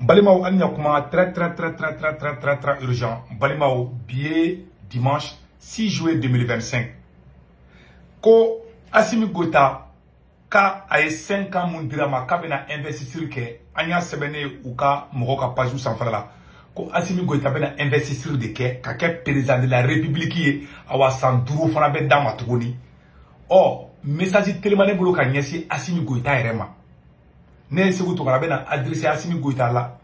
Balimao anya kuma très urgent. Balimao billet dimanche 6 juillet 2025. Ko Assimi Goïta ka aye 5 ans mun dirama ka bena investir ke anya sebene ou ka mogo ka page ou sanfala. Ko Assimi Goïta bena investir de ke ka ke président de la République ye awa sanduru fana be dama tugoni. Oh, message telemane bolo ka nyesi Assimi Goïta erema. Ne segu to kana bena adressé Assimi Goïta la.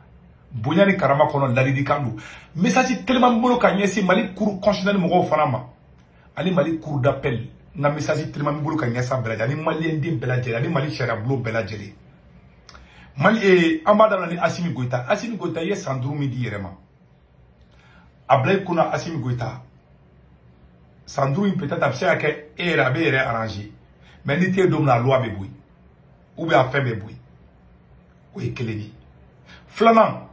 Bonyani karama kono ladidi kandu. Message telemane bolo ka nyesi Mali cour constitutionnel mogo fana ma. Ali Mali cour d'appel. Na message telemane bolo ka nyesa belaja ni Mali ndim belaja ni Mali sharia bolo belaja. Mali ambada ni Assimi Goïta. Assimi Goïta ye sanduru midi yerema. Ablay kuna Assimi Goïta. Sanduru peut-être absent que era be ere arrangé. Mais ni te dom la loi be boui. Ou be affaire be boui. Oui keleni. Flanan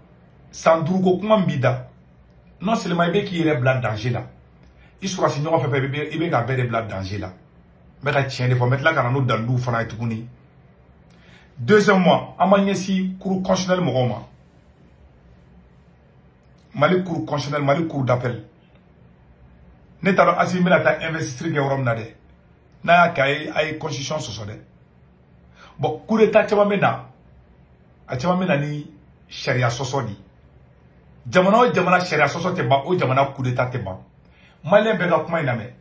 Sanduru ko kuma mbida. Non seulement ibe ki ere bla danger là. Il sera signé on fait ibe ga be de bla danger là. Mais ka tien de faut mettre là kana no dandu fana etukuni. Deuxième mois, amanyesi cour constitutionnel mogoma. Mali cour constitutionnel, Mali cour d'appel. Netaro Assimi la ta investir ke worom na de. Na ya kay ay constitution soso de. Bon, coup d'état chama mena. A chama mena ni sharia soso di. Jamana o jamana sharia soso te ba o jamana coup d'état te ba. Malien be ga kuma ina me.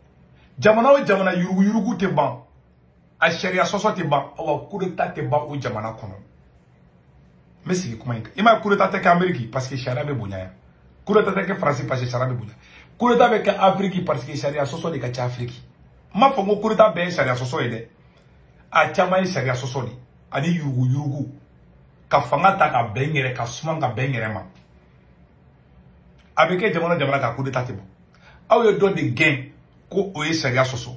Jamana o jamana yurugu te ba. A sharia soso te ba o coup d'état te ba o jamana kono. Mais c'est kuma inka. Ima coup d'état te ka Amerique parce que sharia be bonya. Coup d'état te ke France parce que sharia be bonya. Coup d'état be ka Afrique parce que sharia soso de ka cha Afrique. Ma fongo coup d'état be sharia soso ede. A chama sharia soso ni. Ani yurugu. Ka fanga ta ka bengere ka suma ka bengere ma. Avec jamana ka coup d'état te ba. Ayo do de gain ko oye sharia soso.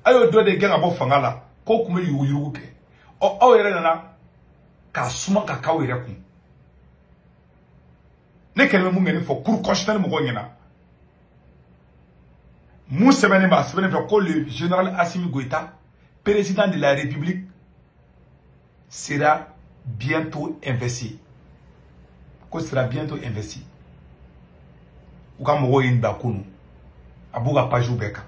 Ayo do de gain abo fanga la ko kuma yurugu ke. O awere na ka suma ka kawere kun. Ne kelme mu ngeni fo cour constitutionnel mo gonyena. Mou sebene fe ko le général Assimi Goïta, président de la République, sera bientôt investi. Ko sera bientôt investi. Ou ka mogo yin ba kunu. Abuga paju beka.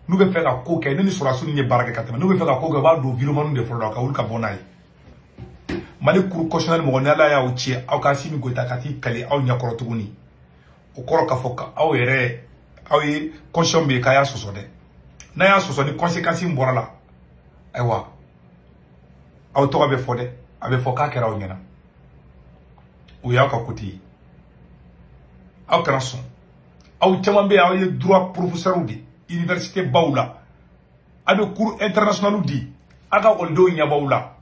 Nous be faire la coque, nous sera sous ni baraka katema. Nous be faire la coque ba do virement de folo ka ulka bonai. Mali cour constitutionnel mo ngala ya uchi au ka Assimi Goïta kati kale au nyakoro tuguni. O koro ka foka au ere awi conscience be kaya soso de na ya soso ni conséquences mbora la aywa aw to be fode abe foka kera onyana o ya ka kuti aw kana son aw chama be aw droit professeur di université baula abe cours international di aga oldo nya baula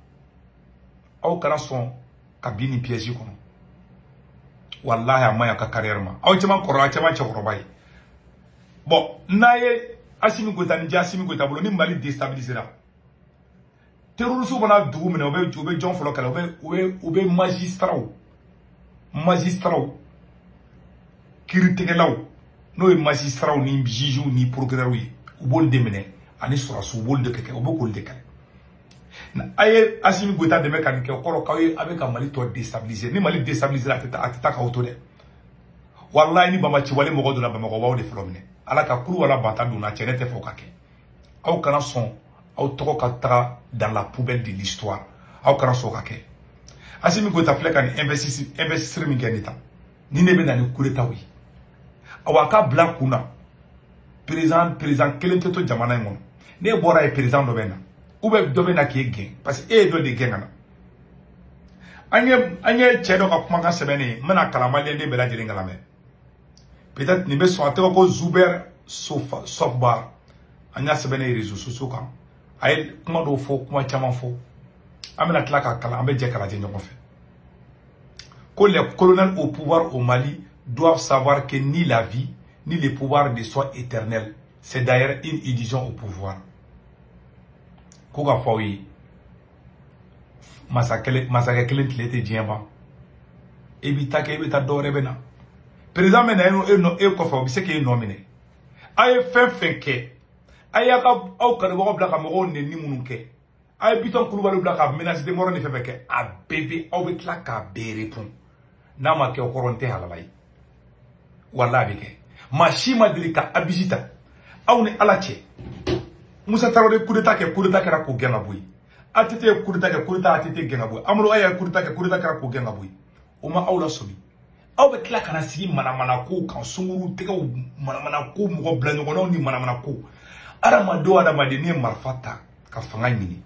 aw kana son kabini piège kono wallahi amaya ka carrière ma aw chama koro chama chokoro bay. Bon, naye Assimi Goïta ni Assimi Goïta bolo ni Mali déstabilisera. Terrorisme bana dugu mena obe John Folo kala obe magistrat critique no e magistrat ni juge ni procureur yi ubol demene ani sura su bol de keke obo kol de kale. Na aye Assimi Goïta de meka ni ke okoro kawe avec Mali to déstabiliser ni Mali déstabiliser atata ka auto de. Wallahi ni bama ci wale mogo do na bama ko waw de flomine. Ala ka kulu wala bata duna chene te foka ke. Aw kana son aw toko ka tra dans la poubelle de l'histoire. Aw kana so ka ke. Assimi Goïta fleka ni investir mi genita. Ni nebe na ni coup d'état wi. Awa ka bla kuna. Président kelente to jamana ngon. Ne bora e président do bena. Ube do bena ki gen parce que do de gen na. Anye chedo ka kuma ka sebene mana kala malende bela jere ngalame. Peut-être ni be so ateko ko Zuber softbar anya sebene réseaux sociaux kan ay kuma do fo kuma chama fo amena tlaka kala ambe je kala je nyoko fe que les colonels au pouvoir au Mali doivent savoir que ni la vie ni le pouvoir ne sont éternels. C'est d'ailleurs une illusion au pouvoir. Koga fawi masakele tlete diemba ebita ke ebita dore bena. Président mena eno kofa obi seke nominé. Aye fenke. Aye ka au ka bo blaka mo ne ni mununke. Aye biton kulubalu blaka menace de moro ne fefeke. A bébé au betla ka bere pon. n'a ma kɛ hɔrɔn tɛ halala ye wallahi a bɛ kɛ maa si ma deli ka abisita aw ni ala cɛ Musa Tarawele coup d'état kɛ coup d'état kɛra k'o gɛn ka bɔ yen ATT ye coup d'état kɛ coup d'état ATT gɛn ka bɔ yen Amadou Aya ye coup d'état kɛ coup d'état kɛra k'o gɛn ka bɔ yen o ma aw la sɔmi aw bɛ tila ka na sigi manamana ko kan sunguru tɛgɛw manamana ko mɔgɔ bila ɲɔgɔnnaw ni manamana ko adamaden o adamaden n'i ye marifa ta ka fanga ɲini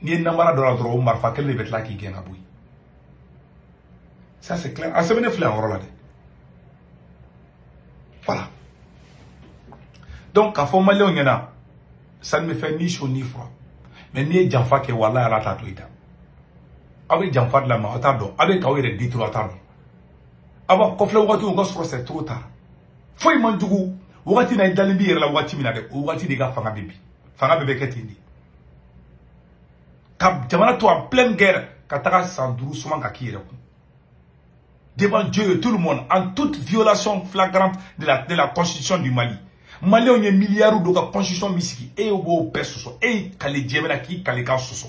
n'i ye namara dɔ la dɔrɔn o marifa kelen de bɛ tila k'i gɛn ka bɔ yen ça c'est clair a sɛbɛnnen filɛ a yɔrɔ la dɛ voilà donc k'a fɔ maliyɛnw ɲɛna ça ne me fait ni chaud ni froid mais n'i ye janfa kɛ wallahi ala t'a to i ta aw bɛ janfa dilan ma aw t'a dɔn aw bɛ k'aw yɛrɛ détruire aw t'a dɔn aw b'a kɔfilɛ wagati o ka sɔrɔ c'est trop tard foyi man jugu wagati na i dalen b'i yɛrɛ la wagati min na dɛ o wagati de ka fanga bɛ bi fanga bɛɛ bɛ kɛ ten de ka jamana to en pleine guerre ka taga san 5 suman ka k'i yɛrɛ kun devant Dieu et tout le monde en toute violation flagrante de la constitution du Mali Maliyɛnw ye milliards dɔ ka constitution min sigi e b'o bɛɛ sɔsɔ e y'i kale diɲɛ na k'i kale k'a sɔsɔ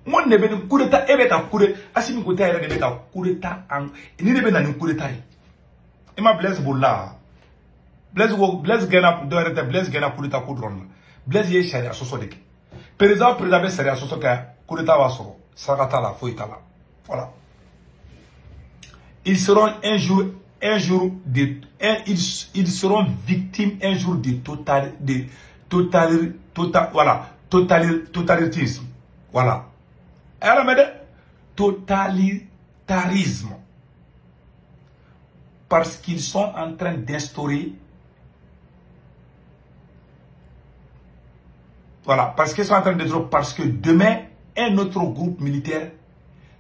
mun de bɛ nin coup d'état e bɛ ka coup d'état Assimi Goïta yɛrɛ de bɛ ka coup d'état ni de bɛ na nin coup d'état ye e ma Blaise bolila Blaise gɛnna dɔ yɛrɛ tɛ Blaise gɛnna coup d'état ko dɔrɔn na Blaise ye sariya sɔsɔ de kɛ président bɛ sariya sɔsɔ kɛ coup d'état b'a sɔrɔ saraka t'a la foyi t'a la voilà ils seront ils seront victimes un jour de totalitarisme. Voilà. Totalitarisme. Parce qu'ils sont en train d'instaurer. Voilà. Parce qu'ils sont en train d'instaurer. Parce que demain, un autre groupe militaire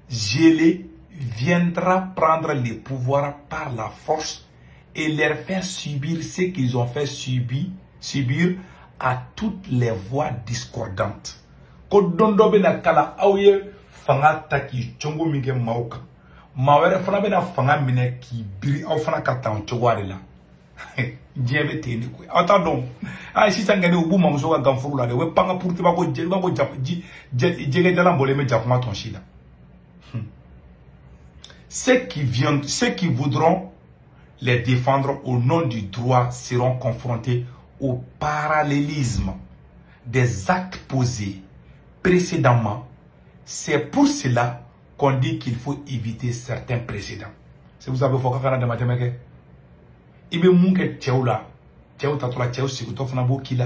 gelé viendra prendre les pouvoirs par la force et leur faire subir ce qu'ils ont fait subir à toutes les voix discordantes. Ko dondo bena kala awye fanga taki chongo minge mauka. Mawere fana bena fanga mine ki biri aw fana katan chogware la. Jebe teni ko. Atadon. Ay si tangane ubu mamuso ga gamfuru la de we panga pour te ba ko jege dala boleme jakuma ton shila. Ceux qui voudront les défendre au nom du droit seront confrontés au parallélisme des actes posés précédemment. C'est pour cela qu'on dit qu'il faut éviter certains précédents. Si vous avez fait de mathématiques, il y a des gens qui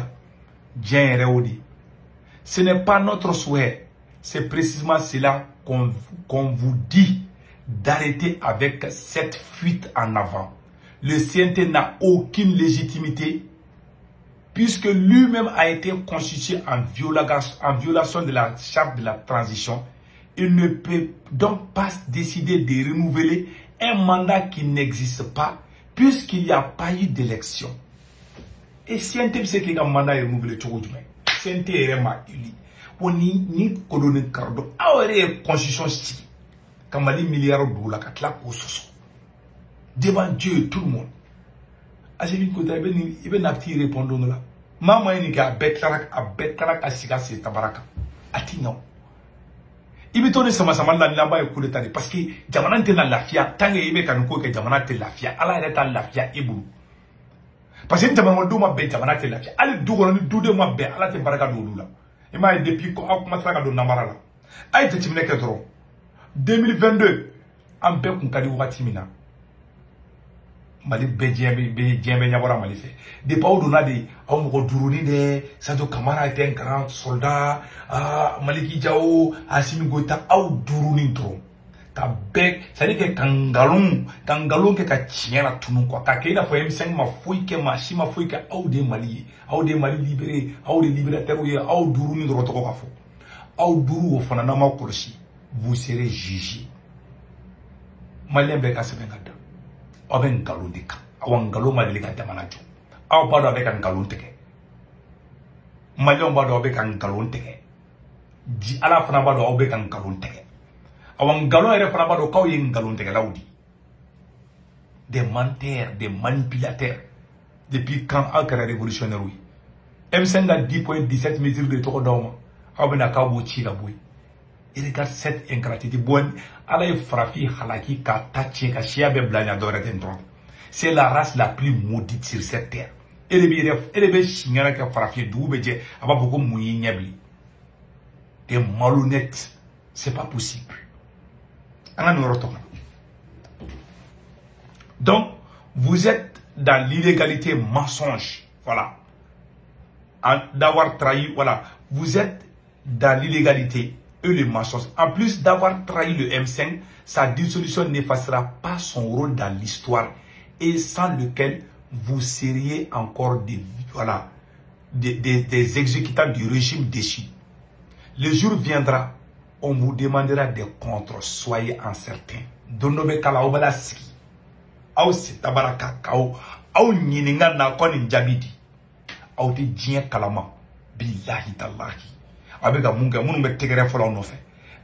ce n'est pas notre souhait. C'est précisément cela qu'on vous dit d'arrêter avec cette fuite en avant. Le CNT n'a aucune légitimité puisque lui-même a été constitué en violation de la charte de la transition. Il ne peut donc pas décider de renouveler un mandat qui n'existe pas puisqu'il n'y a pas eu d'élection. Et CNT c'est qu'il y a un mandat renouvelé tout le monde. CNT est élu. On ni colonne cardo. Aure constitution si. Kamali milliards de dollars katla kososo. Devant Dieu et tout le monde. Assimi Goïta il ben apti répondre là. Maman ni ka betlarak a sika se tabaraka. Ati non. Ibi toni sama la namba e coup d'état parce que jamana te na lafia tangue ibe kan ko ke jamana te lafia ala ere ta lafia ibulu. Parce que jamana do ma be jamana te lafia. Ali du ko ni du de ma be ala te baraka do lula. E ma depuis ko akuma saka do namara la. Ay te timne ke toro. 2022 an bɛɛ kun ka di wagati min na Mali bɛɛ diɲɛ bɛ ɲabɔra Mali fɛ depuis aw donna de aw mɔgɔ duuruni dɛ Sadio Kamara était un grand soldat Maliki Diao Assimi Goïta aw duuruni dɔrɔn ka bɛɛ c'est à dire que ka ngalon kɛ ka tiɲɛ la tunu quoi ka kɛ i n'a fɔ M5 ma foyi kɛ maa si ma foyi kɛ aw de Mali ye aw de Mali libéré aw de libérateurs ye aw duuruni dɔrɔn tɔgɔ ka fɔ aw duuru o fana n'a ma kɔlɔsi vous serez jugé. Malien beka sebengada. Oben galon dika. Awan galon madeli ka jamana jo. Aw bado abeka galon teke. Malien bado abeka galon teke. Di ala fana bado abeka galon teke. Awan galon ere fana bado kaw ye galon teke laudi. Des menteurs, des manipulateurs. Depuis quand Alkara révolutionnaire oui. M5 a 10.17 mesures de toko dauma. Aw bena kaw bo chi la boy. Et regarde cette ingratitude. Bon, Allah frafi halaki ka tachi ka chia be blanya dora tendron. C'est la race la plus maudite sur cette terre. Elle est chingara ka frafi doubeje aba beaucoup mouyi nyabli. T'es malhonnête. C'est pas possible. Donc, vous êtes dans l'illégalité mensonge. Voilà. D'avoir trahi, voilà. Vous êtes dans l'illégalité et le mensonge. En plus d'avoir trahi le M5, sa dissolution n'effacera pas son rôle dans l'histoire et sans lequel vous seriez encore voilà, des exécutants du régime déchu. Le jour viendra, on vous demandera des comptes, soyez incertains. Donobe kala obala ski. Aw sitabaraka kao. Aw nyininga na koni njabidi. Aw te djien kalama. Billahi tallahi. Avec munga munu me tegere fola onofe.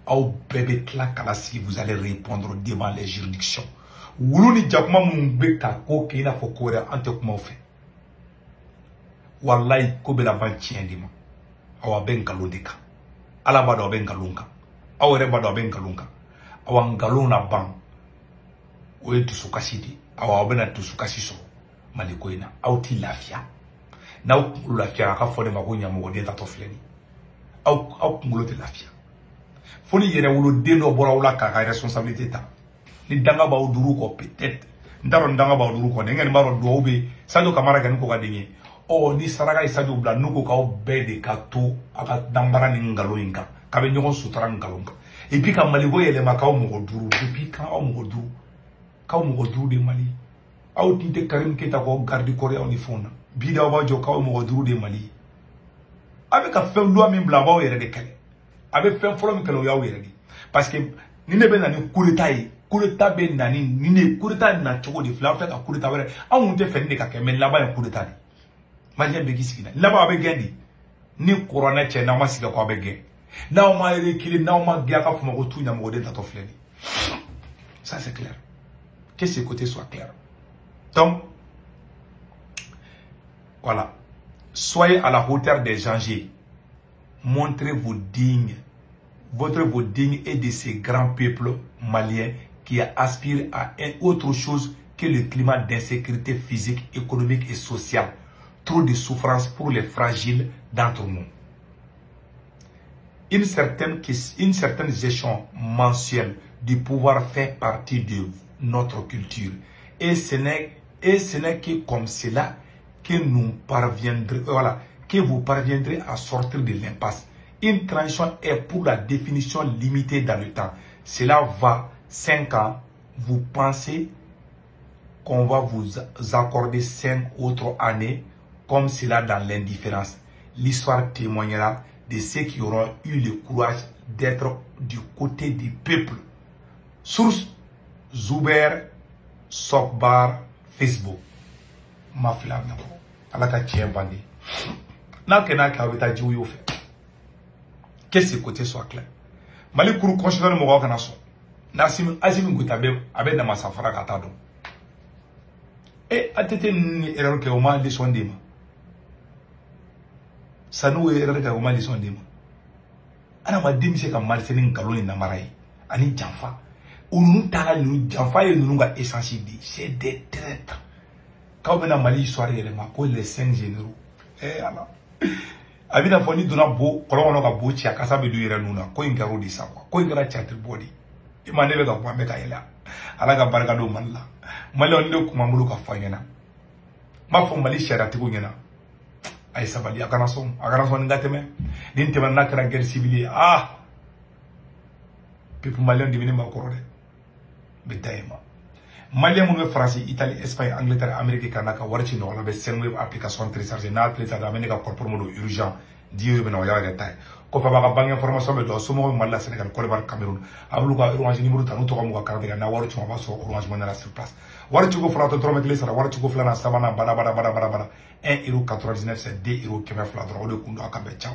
Aw bebe tla kala ski, vous allez répondre devant les juridictions. Wuluni jakuma mumbe ka ko ke ina fokore ante kuma ofe. Wallahi ko be la ban tiendima. Aw ben kalodeka. Ala bado ben kalunka. Aw re bado ben kalunka. Aw ngalona ban. Oye tusukasi di. Aw bena tusukasi so. Maliko ina. Aw ti lafia. Na aw lafia ka fone mako nyamo de tato fleni. Aw kungulo te lafia. Foni yere wulo de no bora wala ka responsabilité ta. Ni danga ba uduru ko peut-être. Ndaro danga ba uduru ko ngeni maro do obe. Sado kamara gani ko gadenge. Oh, ni saraka isadu bla nuko ka obede ka to aka dambara ni ngalo inka ka be nyogo sutra ngalo inka et puis ka maligo yele makaw mo duru et puis ka o mo duru ka o mo duru de Mali aw tinte Karim Keita ko gardi Corée on ifona bi da ba jo ka o mo duru de Mali avec ka fem loi min bla ba yere de kale avec fem folo mi kale yaw yere di parce que ni ne be na ni coup d'état be na ni ne coup d'état na chogo de fla fa ka coup d'état were aw te fe ni ka ke men la ba coup d'état Malien begi sigina laba abe gendi ni corona che na masiga ko abe gen na o ma rekili na o ma gya ka fuma ko tunya mo de tato fleni. Ça c'est clair, que ce côté soit clair. Donc voilà, soyez à la hauteur des enjeux, montrez-vous digne, vos dignes et de ces grands peuples maliens qui aspirent à autre chose que le climat d'insécurité physique, économique et sociale. Trop de souffrance pour les fragiles d'entre nous. Une certaine gestion mensuelle du pouvoir fait partie de notre culture. Et ce n'est que comme cela que nous parviendrons, voilà, que vous parviendrez à sortir de l'impasse. Une transition est pour la définition limitée dans le temps. Cela va 5 ans. Vous pensez qu'on va vous accorder 5 autres années comme cela dans l'indifférence. L'histoire témoignera de ceux qui auront eu le courage d'être du côté du peuple. Source Zuber Sokbar Facebook. Ma flamme. Alaka tient bandé. N'a que n'a qu'à l'état du ou fait. Que ce côté soit clair. Mali Kourou considère mon organisation. Nassim Azim Goutabe avec dans ma safara katado. Et à tête une erreur que au moins des soins d'ema. Sanu erreur que au moins des soins d'ema. Ana ma dim se ka mal senin kaloni na marai. Ani jamfa. Unu tala nu jamfa et nous nga essentiel dit. C'est des traîtres. Quand on a Mali soirée élément ko les 5 généraux. Eh ala. Abina foni dona bo kolon ka bo chia kasa be du yere nuna ko ingaro di sa ko ingara chatri body. Imane be ka kwa me ka yela. Ala ka barka do man la. Mali on de kuma mulu ka fanyena. Ma fo Mali shara tigo nyena. Ay sabali akana son ngateme. Din tema nakra guerre civile ah. People Mali on divine ma korode. Betaima. Mali mon France, Italie, Espagne, Angleterre, Amérique, Canada, warchi no la be senwe application télécharger na télécharger amener ka corps modo urgent dire bena yara détail ko fa ba banque information be do somo Mali Sénégal ko bar Cameroun ablu ka orange numéro tanu to ko mo ka carte na warchi ma ba so orange mo na sur place warchi ko flato tromet les sara warchi ko flana sabana bada 1,99 €, c'est 2 € que me fla droit de kundo akabe ciao.